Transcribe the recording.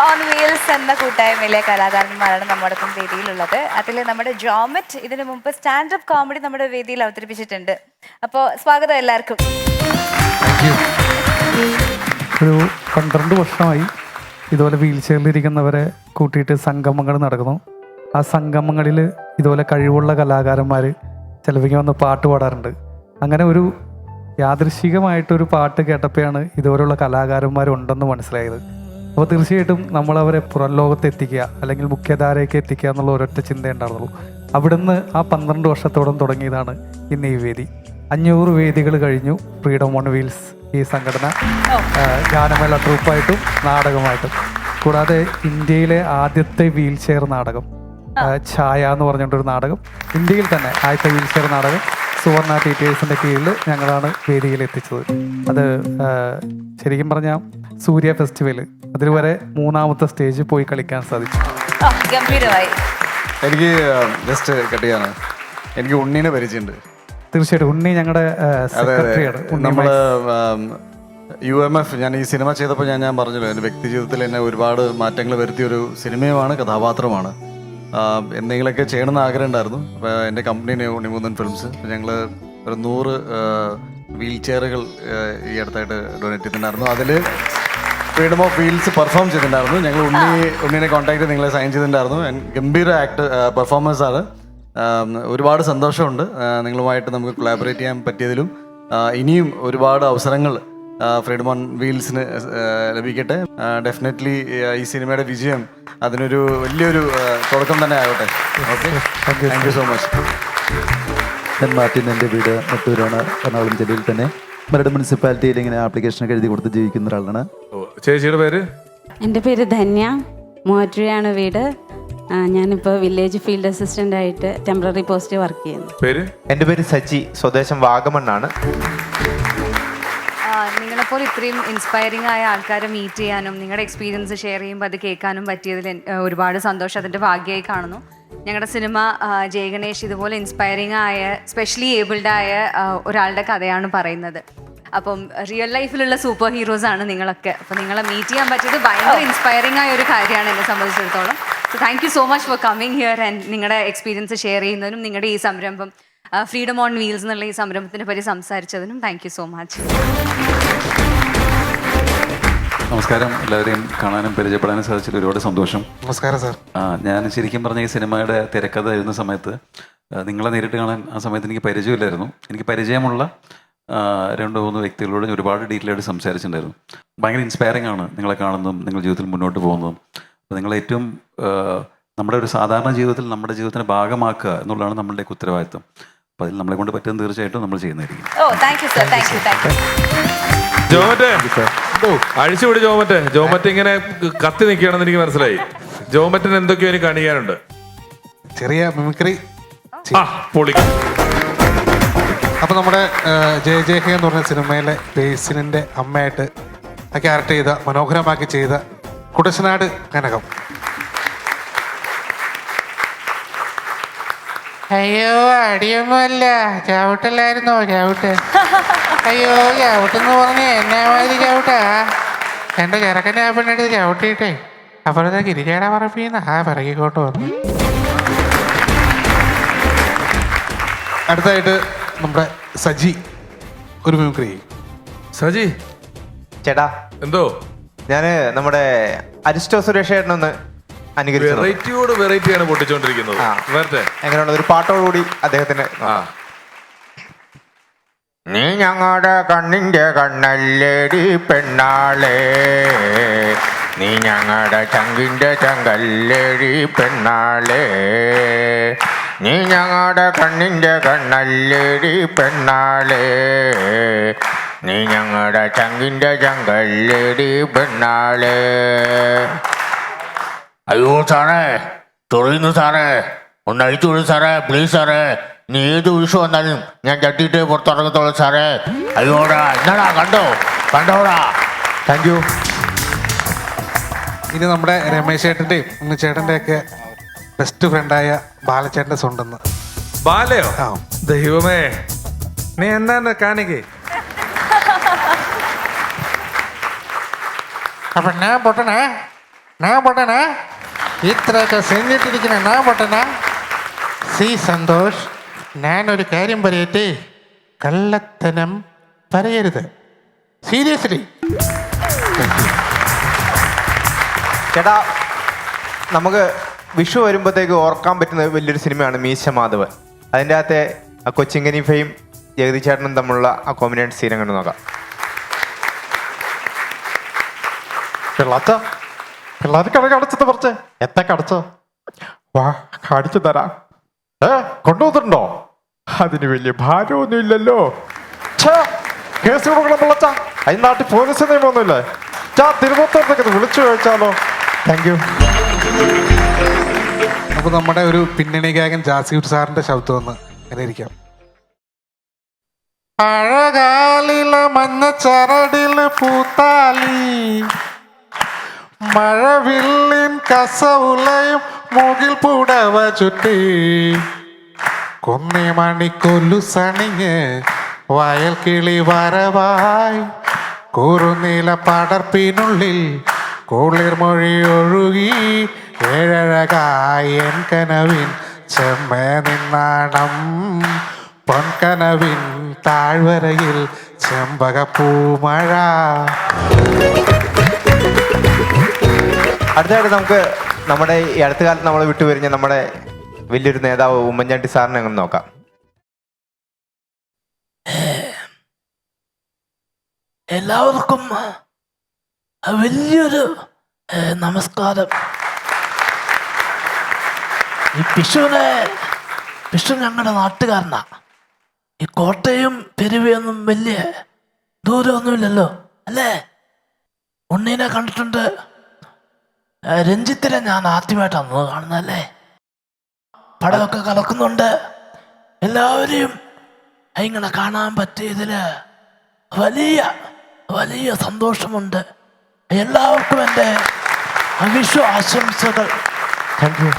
On wheels എന്ന കൂട്ടായ്മയിലെ കലാകാരന്മാരാണ് നമ്മോടൊപ്പം വേദിയിലുള്ളത്. അതിൽ നമ്മുടെ ജോമറ്റ് ഇതിനു മുമ്പ് സ്റ്റാൻഡപ്പ് കോമഡി നമ്മുടെ വേദിയിൽ അവതരിപ്പിച്ചിട്ടുണ്ട്. അപ്പോൾ സ്വാഗതം എല്ലാവർക്കും. ഒരു 12 വർഷമായി ഇതുപോലെ വീൽ ചെയറിലിരിക്കുന്നവരെ കൂട്ടിയിട്ട് സംഗമങ്ങൾ നടക്കുന്നു. ആ സംഗമങ്ങളിൽ ഇതുപോലെ കഴിവുള്ള കലാകാരന്മാർ ചിലപ്പോൾ വന്ന് പാട്ട് പാടാറുണ്ട്. അങ്ങനെ ഒരു യാദൃശികമായിട്ടൊരു പാട്ട് കേട്ടപ്പോഴാണ് ഇതുപോലുള്ള കലാകാരന്മാരുണ്ടെന്ന് മനസ്സിലായത്. അപ്പോൾ തീർച്ചയായിട്ടും നമ്മളവരെ പുറം ലോകത്ത് എത്തിക്കുക അല്ലെങ്കിൽ മുഖ്യധാരയ്ക്ക് എത്തിക്കുക എന്നുള്ള ഒരൊറ്റ ചിന്ത ഉണ്ടായിരുന്നുള്ളൂ. അവിടുന്ന് ആ 12 വർഷത്തോളം തുടങ്ങിയതാണ് ഇന്ന് ഈ വേദി. 500 വേദികൾ കഴിഞ്ഞു. ഫ്രീഡം ഓൺ വീൽസ് ഈ സംഘടന ഗാനമേള ട്രൂപ്പായിട്ടും നാടകമായിട്ടും, കൂടാതെ ഇന്ത്യയിലെ ആദ്യത്തെ വീൽ ചെയർ നാടകം ഛായ എന്ന് പറഞ്ഞിട്ടൊരു നാടകം, ഇന്ത്യയിൽ തന്നെ ആദ്യത്തെ വീൽ ചെയർ നാടകം സുവർണ തിയേറ്റേഴ്സിൻ്റെ കീഴിൽ ഞങ്ങളാണ് വേദിയിൽ എത്തിച്ചത്. അത് ശരിക്കും പറഞ്ഞാൽ സൂര്യ ഫെസ്റ്റിവൽ അതിൽ 3ാമത്തെ സ്റ്റേജിൽ പോയി കളിക്കാൻ സാധിച്ചു. ഗംഭീരമായി. എനിക്ക് ജസ്റ്റ് കട്ട് ചെയ്യാനാണ്, എനിക്ക് ഉണ്ണീനെ പരിചയമുണ്ട്. തീർച്ചയായിട്ടും ഉണ്ണി ഞങ്ങളുടെ സെക്രട്ടറിയാണ്. നമ്മള് UMF ഞാൻ ഈ സിനിമ ചെയ്തപ്പോൾ ഞാൻ പറഞ്ഞല്ലോ, എൻ്റെ വ്യക്തി ജീവിതത്തിൽ എന്നെ ഒരുപാട് മാറ്റങ്ങൾ വരുത്തിയൊരു സിനിമയുമാണ്, കഥാപാത്രമാണ്. എന്തെങ്കിലുമൊക്കെ ചെയ്യണമെന്ന് ആഗ്രഹം ഉണ്ടായിരുന്നു. അപ്പോൾ എൻ്റെ കമ്പനി ഉണ്ണിമുന്തൻ ഫിലിംസ് ഞങ്ങൾ ഒരു 100 വീൽ ചെയറുകൾ ഈ അടുത്തായിട്ട് ഡൊണേറ്റ് ചെയ്തിട്ടുണ്ടായിരുന്നു. അതിൽ ഫ്രീഡം ഓഫ് വീൽസ് പെർഫോം ചെയ്തിട്ടുണ്ടായിരുന്നു. ഞങ്ങൾ ഉണ്ണീനെ കോൺടാക്ട് ചെയ്ത് നിങ്ങളെ സൈൻ ചെയ്തിട്ടുണ്ടായിരുന്നു. ഗംഭീര പെർഫോമൻസാണ്. ഒരുപാട് സന്തോഷമുണ്ട് നിങ്ങളുമായിട്ട് നമുക്ക് കൊളാബറേറ്റ് ചെയ്യാൻ പറ്റിയതിലും. ഇനിയും ഒരുപാട് അവസരങ്ങൾ ഫ്രീഡം ഓൺ വീൽസിന് ലഭിക്കട്ടെ. ഡെഫിനറ്റ്ലി ഈ സിനിമയുടെ വിജയം അതിനൊരു വലിയൊരു തുടക്കം തന്നെ ആകട്ടെ. Okay, thank you so much. ഞാൻ മാർട്ടിൻ, എൻ്റെ വീട് നെട്ടൂരാണ്, എറണാകുളം ജില്ലയിൽ തന്നെ. മരട് മുനിസിപ്പാലിറ്റിയിൽ ഇങ്ങനെ ആപ്ലിക്കേഷനൊക്കെ എഴുതി കൊടുത്ത് ജീവിക്കുന്ന ഒരാളാണ്. ചേച്ചിയുടെ പേര്? എൻ്റെ പേര് ധന്യ, മൂവാറ്റുപുഴയാണ് വീട്. ഞാനിപ്പോൾ വില്ലേജ് ഫീൽഡ് അസിസ്റ്റൻ്റ് ആയിട്ട് ടെമ്പററി പോസ്റ്റ് വർക്ക് ചെയ്യുന്നു. പേര്? എൻ്റെ പേര് സജി, സ്വദേശം വാഗമണ്ണാണ്. നിങ്ങളെപ്പോലെ ഇത്രയും ഇൻസ്പയറിംഗ് ആയ ആൾക്കാരെ മീറ്റ് ചെയ്യാനും നിങ്ങളുടെ എക്സ്പീരിയൻസ് ഷെയർ ചെയ്യുമ്പോൾ അത് കേൾക്കാനും പറ്റിയതിൽ ഒരുപാട് സന്തോഷം, അതിൻ്റെ ഭാഗ്യമായി കാണുന്നു. ഞങ്ങളുടെ സിനിമ ജയ ഗണേഷ് ഇതുപോലെ ഇൻസ്പയറിംഗ് ആയ സ്പെഷ്യലി ഏബിൾഡ് ആയ ഒരാളുടെ കഥയാണ് പറയുന്നത്. അപ്പം റിയൽ ലൈഫിലുള്ള സൂപ്പർ ഹീറോസ് ആണ് നിങ്ങളൊക്കെ. അപ്പം നിങ്ങളെ മീറ്റ് ചെയ്യാൻ പറ്റിയത് ഭയങ്കര ഇൻസ്പയറിംഗ് ആയ ഒരു കാര്യമാണ് എന്നെ സംബന്ധിച്ചിടത്തോളം. So thank you so much for coming here and നിങ്ങളുടെ എക്സ്പീരിയൻസ് ഷെയർ ചെയ്യുന്നതിനും നിങ്ങളുടെ ഈ സംരംഭം ഫ്രീഡം ഓൺ വീൽസ് എന്നുള്ള ഈ സംരംഭത്തിനെ പറ്റി സംസാരിച്ചതിനും താങ്ക് യു സോ മച്ച്. നമസ്കാരം. എല്ലാവരെയും കാണാനും പരിചയപ്പെടാനും സാധിച്ചതിൽ ഒരുപാട് സന്തോഷം. നമസ്കാരം സാർ. ഞാൻ ശരിക്കും പറഞ്ഞ ഈ സിനിമയുടെ തിരക്കഥ എഴുതുന്ന സമയത്ത് നിങ്ങളെ നേരിട്ട് കാണാൻ ആ സമയത്ത് എനിക്ക് പരിചയമില്ലായിരുന്നു. എനിക്ക് പരിചയമുള്ള 2-3 വ്യക്തികളോട് ഒരുപാട് ഡീറ്റെയിൽ ആയിട്ട് സംസാരിച്ചിട്ടുണ്ടായിരുന്നു. ഭയങ്കര ഇൻസ്പയറിംഗ് ആണ് നിങ്ങളെ കാണുന്നതും നിങ്ങൾ ജീവിതത്തിൽ മുന്നോട്ട് പോകുന്നതും. അപ്പോൾ നിങ്ങൾ ഏറ്റവും നമ്മുടെ ഒരു സാധാരണ ജീവിതത്തിൽ നമ്മുടെ ജീവിതത്തിന് ഭാഗമാക്കുക എന്നുള്ളതാണ് നമ്മളുടെയൊക്കെ ഉത്തരവാദിത്വം. അപ്പോൾ അതിൽ നമ്മളെ കൊണ്ട് പറ്റുന്ന തീർച്ചയായിട്ടും നമ്മൾ ചെയ്യുന്നതായിരിക്കും. ജോമറ്റെ അഴിച്ചുവിടി. ജോമറ്റ് ഇങ്ങനെ കത്തി നിൽക്കുകയാണെന്ന് എനിക്ക് മനസ്സിലായി. ജോമറ്റിന് എന്തൊക്കെയോ എനിക്ക് കാണിക്കാനുണ്ട്. ചെറിയ മിമിക്രി. പൊളിക്കും. അപ്പൊ നമ്മുടെ ജയ ജയ ഹേ എന്ന് പറഞ്ഞ സിനിമയിലെ ബേസിലിന്റെ അമ്മയായിട്ട് ആ ക്യാരക്ടർ ചെയ്ത മനോഹരമാക്കി ചെയ്ത കുടശനാട് കനകം. അയ്യോ, അടിയൊന്നുമല്ല, ചവിട്ടല്ലായിരുന്നോ? ചവിട്ട്. അയ്യോ, ചവിട്ടെന്ന് പറഞ്ഞ എന്നാ മാതിരി ചവിട്ടാ? എന്റെ ചെറുക്കൻ്റെ ആ പെണ്ണെടുത്ത് ചവിട്ടിയിട്ടേ അപ്പോഴത്തെ ഗിരിജയുടെ പറപ്പിന്ന് പിറകിക്കോട്ട് വന്നു. അടുത്തായിട്ട് നമ്മുടെ സജി ഒരു മിമിക്രി. സജി ചേട്ടാ, എന്തോ? ഞാന് നമ്മുടെ അരിസ്റ്റോ സുരേഷ് ചേട്ടനൊന്ന് അനുകരിച്ചു. വെറൈറ്റിയോട് വെറൈറ്റിയാണ് പൊട്ടിച്ചോണ്ടിരിക്കുന്നത്. എങ്ങനെയുള്ള ഒരു പാട്ടോടുകൂടി അദ്ദേഹത്തിന്. നീ ഞങ്ങളുടെ കണ്ണിന്റെ കണ്ണല്ലേടി പെണ്ണാളെ, നീ ഞങ്ങളുടെ ചങ്കിന്റെ ചങ്കല്ലേടി പെണ്ണാളെ, നീ ഞങ്ങളുടെ കണ്ണിന്റെ കണ്ണല്ലേടി പെണ്ണാളെ, നീ ഞങ്ങളുടെ ചങ്കിന്റെ ചങ്കല്ലേടി പെണ്ണാളെ. അയ്യോ സാറേ, ചൊറിയുന്നു സാറേ, ഒന്ന് അഴിച്ചു വിടും സാറേ, പ്ലീസ് സാറേ. നീ ഏത് വിഷു വന്നാലും ഞാൻ ചട്ടിയിട്ട് പുറത്തിറങ്ങത്തോളൂ സാറേ. അയ്യോടാ, എന്നാടാ, കണ്ടോടാ. Thank you. ഇനി നമ്മുടെ രമേശ് ചേട്ടൻ്റെയും ഉണ്ണിച്ചേട്ടൻ്റെ ഒക്കെ ബെസ്റ്റ് ഫ്രണ്ടായ ബാലച്ചേട്ടൻ്റെ സ്വണ്ടെന്ന്. ബാലയോ? ദൈവമേ, നീ എന്നാ കാണിക്കേ? അപ്പൊ എന്നാ പൊട്ടണേ, ഞാൻ പൊട്ടനാ? ഇത്രയൊക്കെ സെഞ്ഞിട്ടിരിക്കുന്ന ഞാൻ പൊട്ടനാ? സി സന്തോഷ്, ഞാനൊരു കാര്യം പറയട്ടെ, കള്ളത്തനം പറയരുത്. സീരിയസ്ലി. ചേട്ടാ, നമുക്ക് വിഷു വരുമ്പോഴത്തേക്ക് ഓർക്കാൻ പറ്റുന്ന വലിയൊരു സിനിമയാണ് മീശ മാധവൻ. അതിൻ്റെ അകത്തെ ആ കൊച്ചിങ്കനീഫയും ജഗതി ചേട്ടനും തമ്മിലുള്ള ആ കോമ്പിനേഷൻ സീൻ കണ്ടു നോക്കാം. പിള്ളാച്ച, പിള്ളേർ കട കടച്ചത് കുറച്ച് എത്ര കടച്ചോ? വാ, കാണിച്ചു തരാം. കൊണ്ടുവന്നിട്ടുണ്ടോ? അതിന് വലിയ ഭാരമൊന്നും ഇല്ലല്ലോ. കേസ് കൊടുക്കണം പിള്ളച്ച. അതിന് നാട്ടിൽ പോലീസ് നിയമമൊന്നുമില്ലേ? തിരുവനന്തപുരത്തേക്ക് വിളിച്ചു ചോദിച്ചാലോ? Thank you. അപ്പോൾ നമ്മുടെ ഒരു പിന്നണി ഗായകൻ ജാസിർ സാറിന്റെ ശബ്ദം ഒന്ന് അങ്ങനെ ഇരിക്കാം. അഴകാലില മഞ്ഞച്ചരടില് പൂത്താലി, മഴവില്ലിൻ കസവുലയും മുകിൽ പുടവ ചുറ്റി, കുന്നിമണിക്കൊല്ലു സണിഞ്ഞ് വയൽ കിളി വരവായി, കുറുനീല പടർപ്പിനുള്ളിൽ കുളിർമൊഴി ഒഴുകി, ഏഴഴകായി എൻ കനവിൻ ചെമ്മ നിന്നാണം, പൊൻകനവിൻ താഴ്വരയിൽ ചെമ്പകപ്പൂമഴ. അടുത്തതായിട്ട് നമുക്ക് നമ്മുടെ ഈ അടുത്ത കാലത്ത് നമ്മൾ വിട്ടുപിരിഞ്ഞ നമ്മുടെ വലിയൊരു നേതാവ് ഉമ്മൻചാണ്ടി സാറിനെ അങ്ങനെ നോക്കാം. എല്ലാവർക്കും വലിയൊരു നമസ്കാരം. ഈ വിഷു ഞങ്ങളുടെ നാട്ടുകാരനാ. ഈ കോട്ടയം പെരുവയൊന്നും വലിയ ദൂരമൊന്നുമില്ലല്ലോ അല്ലേ? ഉണ്ണീനെ കണ്ടിട്ടുണ്ട്, രഞ്ജിത്തിനെ ഞാൻ ആദ്യമായിട്ടാണ് കാണുന്നതല്ലേ. പടമൊക്കെ കലക്കുന്നുണ്ട്. എല്ലാവരെയും ഇങ്ങനെ കാണാൻ പറ്റിയതില് വലിയ വലിയ സന്തോഷമുണ്ട്. എല്ലാവർക്കും എൻ്റെ വിഷു ആശംസകൾ. Thank you.